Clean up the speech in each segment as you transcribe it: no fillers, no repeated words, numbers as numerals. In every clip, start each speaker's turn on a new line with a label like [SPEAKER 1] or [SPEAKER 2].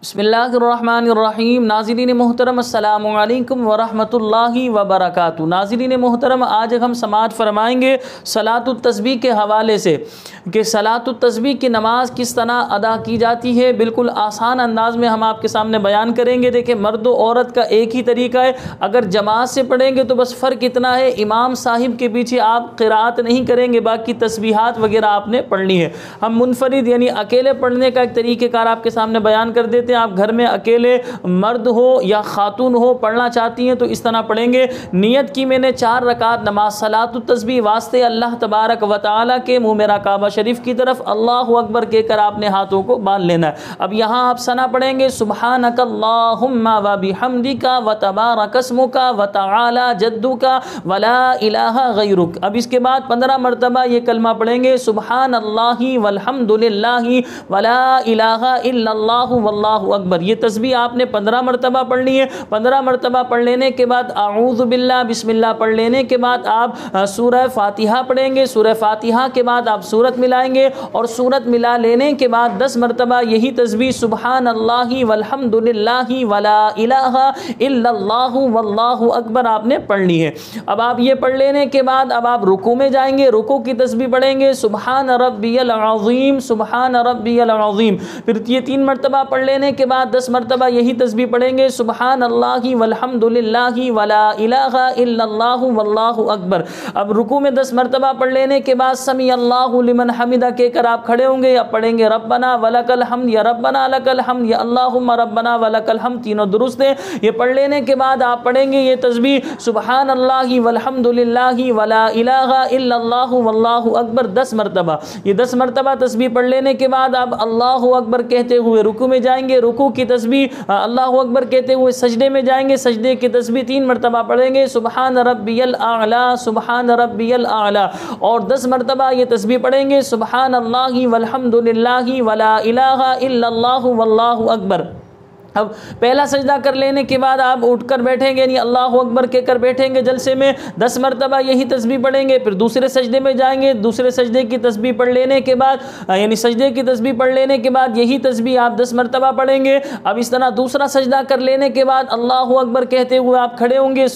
[SPEAKER 1] بسم اللہ الرحمن الرحیم۔ ناظرین محترم السلام علیکم ورحمۃ اللہ وبرکاتہ۔ ناظرین محترم، آج ہم سماعت فرمائیں گے صلاۃ التسبیح کے حوالے سے کہ صلاۃ التسبیح کی نماز کس طرح ادا کی جاتی ہے۔ بالکل آسان انداز میں ہم آپ کے سامنے بیان کریں گے۔ دیکھیں، مرد و عورت کا ایک ہی طریقہ ہے۔ اگر جماعت سے پڑھیں گے تو بس فرق اتنا ہے، امام صاحب کے پیچھے آپ قرات نہیں کریں گے، باقی تسبیحات وغیرہ آپ نے پڑھنی ہے۔ ہم منفرد یعنی اکیلے پڑھنے کا ایک طریقہ کار آپ کے سامنے بیان کر دیتے ہیں۔ آپ گھر میں اکیلے مرد ہو یا خاتون ہو پڑھنا چاہتی ہیں تو اس طرح پڑھیں گے۔ نیت کی میں نے 4 رکعت نماز صلاۃ التسبیح واسطے اللہ تبارک و تعالی کے، منہ میرا کعبہ شریف کی طرف اللہ اکبر کہہ کر آپ نے ہاتھوں کو باندھ لینا ہے۔ اب یہاں آپ ثنا پڑھیں گے، سبحانک اللہم و بحمدک و تبارک اسمک و تعالی جدک ولا الہ غیرک۔ اب اس کے بعد 15 مرتبہ یہ کلمہ پڑھیں گے، سبحان اللہ والحمد للہ ولا الہ الا اللہ واللہ اکبر۔ یہ تسبیح آپ نے 15 مرتبہ پڑھنی ہے۔ 15 مرتبہ پڑھ لینے کے بعد اعوذ باللہ بسم اللہ پڑھ لینے کے بعد آپ سورہ فاتحہ پڑھیں گے۔ سورہ فاتحہ کے بعد آپ سورت ملائیں گے، اور سورت ملا لینے کے بعد 10 مرتبہ یہی تسبیح سبحان اللہ والحمد للہ ولا الہ الا اللہ واللہ اکبر آپ نے پڑھنی ہے۔ اب آپ یہ پڑھ لینے کے بعد اب آپ رکوع میں جائیں گے، رکوع کی تسبیح پڑھیں گے، سبحان ربی العظیم سبحان ربی العظیم۔ پھر یہ 3 مرتبہ پڑھ لینے کے بعد 10 مرتبہ یہی تسبیح پڑھیں گے، سبحان اللہ والحمد للہ ولا الہ الا اللہ واللہ اکبر۔ اب رکوع میں 10 مرتبہ پڑھ لینے کے بعد سمیع اللہ لمن حمدہ کہہ کر آپ کھڑے ہوں گے، اب پڑھیں گے ربنا ولک الحمد یا ربنا لک الحمد یا اللہم ربنا ولک الحمد، تینوں درست ہیں۔ یہ پڑھ لینے کے بعد آپ پڑھیں گے یہ تسبیح سبحان اللہ والحمد للہ ولا الہ الا اللہ واللہ اکبر 10 مرتبہ۔ یہ 10 مرتبہ تسبیح پڑھ لینے کے بعد آپ اللہ اکبر کہتے ہوئے رکوع میں جائیں گے، رکوع کی تسبیح اللہ اکبر کہتے ہوئے سجدے میں جائیں گے، سجدے کی تسبیح 3 مرتبہ پڑھیں گے، سبحان ربی الاعلی سبحان ربی الاعلی، اور 10 مرتبہ یہ تسبیح پڑھیں گے سبحان اللہ والحمد للہ ولا الہ الا اللہ واللہ اکبر۔ اب پہلا سجدہ کر لینے کے بعد آپ اٹھ کر بیٹھیں گے، یعنی اللہ اکبر کہہ کر بیٹھیں گے جلسے میں، 10 مرتبہ یہی تسبیح پڑھیں گے۔ پھر دوسرے سجدے میں جائیں گے، دوسرے سجدے کی تسبیح پڑھ لینے کے بعد یعنی سجدے کی تسبیح پڑھ لینے کے بعد یہی تسبیح آپ 10 مرتبہ پڑھیں گے۔ اب اس طرح دوسرا سجدہ کر لینے کے بعد اللہ اکبر کہتے ہوئے آپ کھڑے ہوں گے،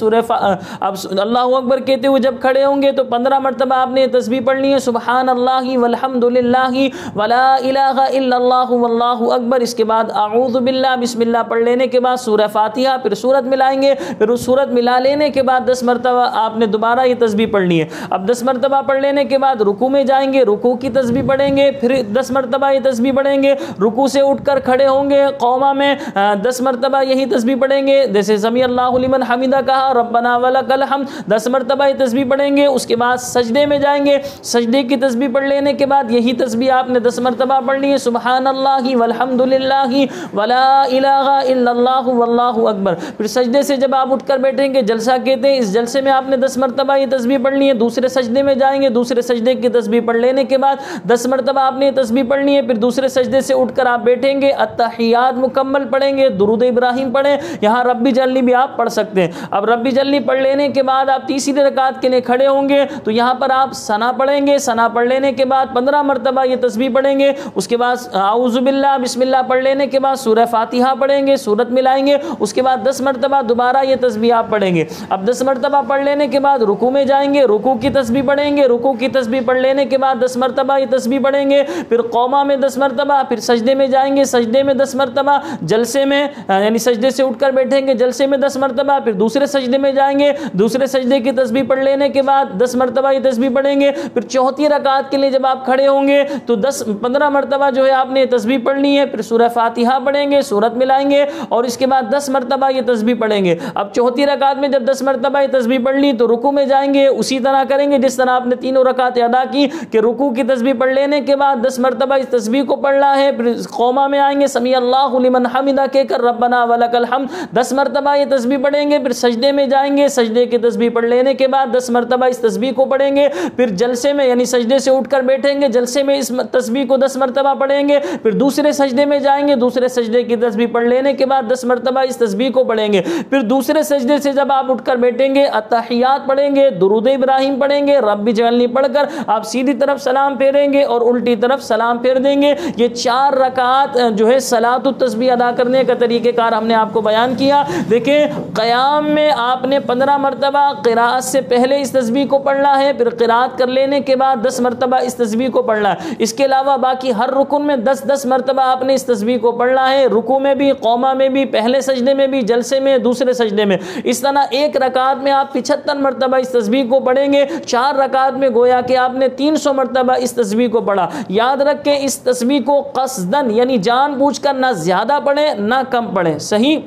[SPEAKER 1] اب اللہ اکبر کہتے ہوئے جب کھڑے ہوں گے تو 15 مرتبہ آپ نے یہ تسبیح پڑھنی ہے، سبحان اللہ والحمد للہ ولا الہ الا اللہ واللہ اکبر۔ اس کے بعد اعوذ باللہ بسم اللہ پڑھ لینے کے بعد سورہ فاتحہ، پھر سورت ملائیں گے، پھر اس سورت ملا لینے کے بعد 10 مرتبہ آپ نے دوبارہ یہ تسبیح پڑھنی ہے۔ اب 10 مرتبہ پڑھ لینے کے بعد رکوع میں جائیں گے، رکوع کی تسبیح پڑھیں گے، پھر 10 مرتبہ یہ تسبیح پڑھیں گے، رکوع سے اٹھ کر کھڑے ہوں گے، قوما میں 10 مرتبہ یہی تسبیح پڑھیں گے، جیسے سمیع اللہ لمن حمدہ کہا، ربنا ولک الحمد 10 مرتبہ یہ تسبیح پڑھیں گے۔ اس کے بعد سجدے میں جائیں گے، سجدے کی تسبیح پڑھ لینے کے بعد یہی تسبیح آپ نے 10 مرتبہ پڑھنی ہے، سبحان اللہ والحمد للہ ولا الہ الا اللہ واللہ اکبر۔ پھر سجدے سے جب آپ اٹھ کر بیٹھیں گے، جلسہ کہتے ہیں، اس جلسے میں آپ نے 10 مرتبہ یہ تسبیح پڑھنی ہے۔ دوسرے سجدے میں جائیں گے، دوسرے سجدے کی تسبیح پڑھ لینے کے بعد 10 مرتبہ آپ نے یہ تسبیح پڑھنی ہے۔ پھر دوسرے سجدے سے اٹھ کر آپ بیٹھیں گے، التحیات مکمل پڑھیں گے، درود ابراہیم پڑھیں، یہاں ربی جلی بھی آپ پڑھ سکتے ہیں۔ اب ربی جلی پڑھ لینے کے بعد آپ تیسری رکعت کے لیے کھڑے ہوں گے تو یہاں پر آپ ثنا پڑھیں گے، ثنا پڑھ لینے کے بعد 15 مرتبہ یہ تسبیح پڑھیں گے۔ اس کے بعد اعوذ باللہ بسم اللہ پڑھ لینے کے بعد سورہ فاتحہ پڑھیں گے، سورت ملائیں گے، اس کے بعد 10 مرتبہ دوبارہ یہ تسبیح آپ پڑھیں گے۔ اب 10 مرتبہ پڑھ لینے کے بعد رکوع میں جائیں گے، رکوع کی تسبیح پڑھیں گے، رکوع کی تسبیح پڑھ لینے کے بعد 10 مرتبہ یہ تسبیح پڑھیں گے، پھر قوما میں 10 مرتبہ، پھر سجدے میں جائیں گے، سجدے میں 10 مرتبہ، جلسے میں یعنی سجدے سے اٹھ کر بیٹھیں گے، جلسے میں 10 مرتبہ، پھر دوسرے سجدے میں جائیں گے، دوسرے سجدے کی تسبیح پڑھ لینے کے بعد 10 مرتبہ یہ تسبیح پڑھیں گے۔ پھر چوتھی رکعت کے لیے جب آپ کھڑے ہوں گے تو 15 مرتبہ جو ہے آپ نے یہ تسبیح پڑھنی ہے، پھر سورہ فاتحہ پڑھیں گے، سورت ملائیں گے، اور اس کے بعد 10 مرتبہ یہ تسبیح پڑھیں گے۔ اب چوتھی رکعت میں جب 10 مرتبہ یہ تسبیح پڑھ لی تو رکوع میں جائیں گے، اسی طرح کریں گے جس طرح آپ نے تینوں رکعتیں ادا کی کہ رکوع کی تسبیح پڑھ لینے کے بعد 10 مرتبہ اس تسبیح کو پڑھنا ہے، پھر قوما میں آئیں گے، سمیع اللہ لمن حمدہ کہہ کر ربنا ولک الحمد 10 مرتبہ یہ تسبیح پڑھیں گے، پھر سجدے میں جائیں گے، سجدے کی تسبیح پڑھ لینے کے بعد 10 مرتبہ اس تسبیح کو پڑھیں گے، پھر جلسے میں یعنی سجدے سے اٹھ کر بیٹھیں گے، جلسے میں اس تسبیح کو 10 مرتبہ پڑھیں گے، پھر دوسرے سجدے میں جائیں گے، دوسرے سجدے کی تسبیح پڑھ پڑھ لینے کے بعد 10 مرتبہ اس تسبیح کو پڑھیں گے. پھر دوسرے سجدے سے جب آپ اٹھ کر بیٹھیں گے اتحیات پڑھیں گے, درود ابراہیم پڑھیں گے, رب اجعلنی پڑھ کر آپ سیدھی طرف سلام پھیریں گے اور الٹی طرف سلام پھیر دیں گے. یہ 4 رکعات جو ہے صلاۃ التسبیح ادا کرنے کا طریقہ کار ہم نے آپ کو بیان کیا. دیکھیں قیام میں آپ نے 15 مرتبہ قراءت سے پہلے اس تسبیح کو پڑھنا ہے, پھر قراءت کر لینے کے بعد 10 مرتبہ اس تسبیح کو پڑھنا ہے. اس کے علاوہ باقی ہر رکن میں 10 مرتبہ آپ نے اس تسبیح کو پڑھنا ہے, رکوع میں بھی, قومہ میں بھی, پہلے سجدے میں بھی, جلسے میں, دوسرے سجدے میں. اس طرح ایک رکعت میں آپ 75 مرتبہ اس تسبیح کو پڑھیں گے. 4 رکعت میں گویا کہ آپ نے 300 مرتبہ اس تسبیح کو پڑھا. یاد رکھ کے اس تسبیح کو قصدن یعنی جان بوجھ کر نہ زیادہ پڑھیں نہ کم پڑھیں. صحیح.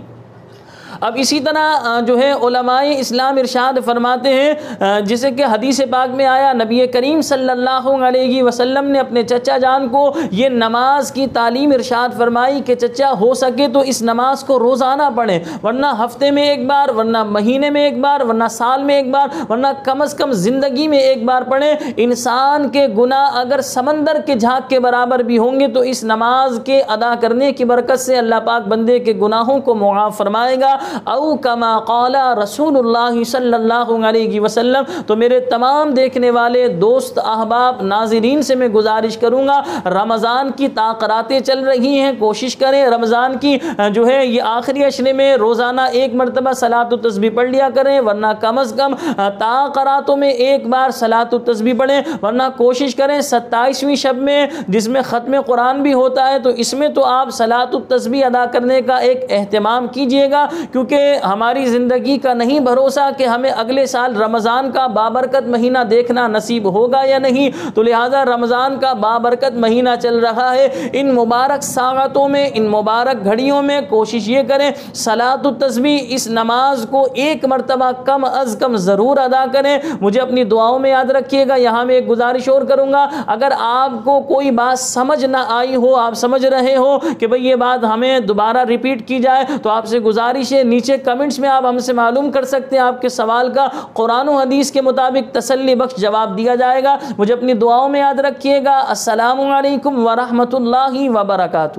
[SPEAKER 1] اب اسی طرح جو ہے علماء اسلام ارشاد فرماتے ہیں جیسے کہ حدیث پاک میں آیا, نبی کریم صلی اللہ علیہ وسلم نے اپنے چچا جان کو یہ نماز کی تعلیم ارشاد فرمائی کہ چچا ہو سکے تو اس نماز کو روزانہ پڑھیں, ورنہ ہفتے میں ایک بار, ورنہ مہینے میں ایک بار, ورنہ سال میں ایک بار, ورنہ کم از کم زندگی میں ایک بار پڑھیں. انسان کے گناہ اگر سمندر کے جھاگ کے برابر بھی ہوں گے تو اس نماز کے ادا کرنے کی برکت سے اللہ پاک بندے کے گناہوں کو معاف فرمائے گا. او کما قال رسول اللہ صلی اللہ علیہ وسلم. تو میرے تمام دیکھنے والے دوست, احباب, ناظرین سے میں گزارش کروں گا, رمضان کی تاقراتیں چل رہی ہیں, کوشش کریں رمضان کی جو ہے یہ آخری عشرے میں روزانہ 1 مرتبہ صلاۃ التسبیح پڑھ لیا کریں, ورنہ کم از کم تاقراتوں میں 1 بار صلاۃ التسبیح پڑھیں. ورنہ کوشش کریں 27ویں شب میں جس میں ختم قرآن بھی ہوتا ہے تو اس میں تو آپ صلاۃ التسبیح ادا کرنے کا ایک اہتمام کیجئے گا, کیونکہ ہماری زندگی کا نہیں بھروسہ کہ ہمیں اگلے سال رمضان کا بابرکت مہینہ دیکھنا نصیب ہوگا یا نہیں. تو لہٰذا رمضان کا بابرکت مہینہ چل رہا ہے, ان مبارک ساعتوں میں, ان مبارک گھڑیوں میں کوشش یہ کریں صلاۃ التسبیح اس نماز کو 1 مرتبہ کم از کم ضرور ادا کریں. مجھے اپنی دعاؤں میں یاد رکھیے گا. یہاں میں ایک گزارش اور کروں گا, اگر آپ کو کوئی بات سمجھ نہ آئی ہو, آپ سمجھ رہے ہو کہ بھئی یہ بات ہمیں دوبارہ ریپیٹ کی جائے, تو آپ سے گزارش ہے نیچے کمنٹس میں آپ ہم سے معلوم کر سکتے ہیں. آپ کے سوال کا قرآن و حدیث کے مطابق تسلی بخش جواب دیا جائے گا. مجھے اپنی دعاؤں میں یاد رکھیے گا. السلام علیکم ورحمۃ اللہ وبرکاتہ.